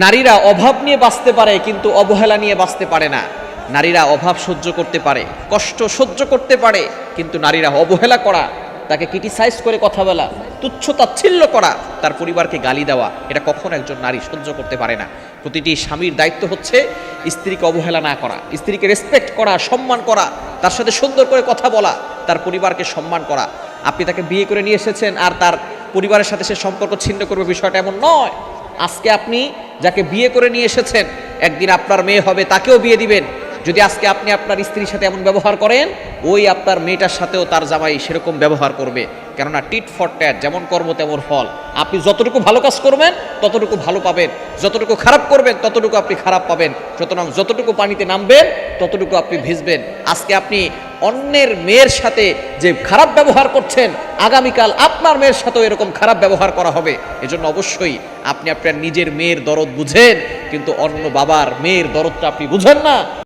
নারীরা অভাব নিয়ে বাঁচতে পারে কিন্তু অবহেলা নিয়ে বাঁচতে পারে না। নারীরা অভাব সহ্য করতে পারে, কষ্ট সহ্য করতে পারে, কিন্তু নারীরা অবহেলা করা, তাকে ক্রিটিসাইজ করে কথা বলা, তুচ্ছ তাচ্ছিল্য করা, তার পরিবারকে গালি দেওয়া, এটা কখনো একজন নারী সহ্য করতে পারে না। প্রতিটি স্বামীর দায়িত্ব হচ্ছে স্ত্রীকে অবহেলা না করা, স্ত্রীকে রেসপেক্ট করা, সম্মান করা, তার সাথে সুন্দর করে কথা বলা, তার পরিবারকে সম্মান করা। আপনি তাকে বিয়ে করে নিয়ে এসেছেন আর তার পরিবারের সাথে সে সম্পর্ক ছিন্ন করবে, বিষয়টা এমন নয়। আজকে আপনি যাকে বিয়ে করে নিয়ে এসেছেন, একদিন আপনার মেয়ে হবে, তাকেও বিয়ে দিবেন। যদি আজকে আপনি আপনার স্ত্রীর সাথে এমন ব্যবহার করেন, ওই আপনার মেয়েটার সাথেও তার জামাই সেরকম ব্যবহার করবে। কেননা টিট ফর ট্যাট, যেমন কর্ম তেমন ফল। আপনি যতটুকু ভালো কাজ করবেন ততটুকু ভালো পাবেন, যতটুকু খারাপ করবেন ততটুকু আপনি খারাপ পাবেন। সুতরাং যতটুকু পানিতে নামবেন ততটুকু আপনি ভিজবেন। আজকে আপনি অন্যের মেয়ের সাথে যে খারাপ ব্যবহার করছেন, আগামীকাল আপনার মেয়ের সাথেও এরকম খারাপ ব্যবহার করা হবে। এজন্য অবশ্যই আপনি আপনার নিজের মেয়ের দরদ বুঝেন, কিন্তু অন্য বাবার মেয়ের দরদটা আপনি বুঝেন না।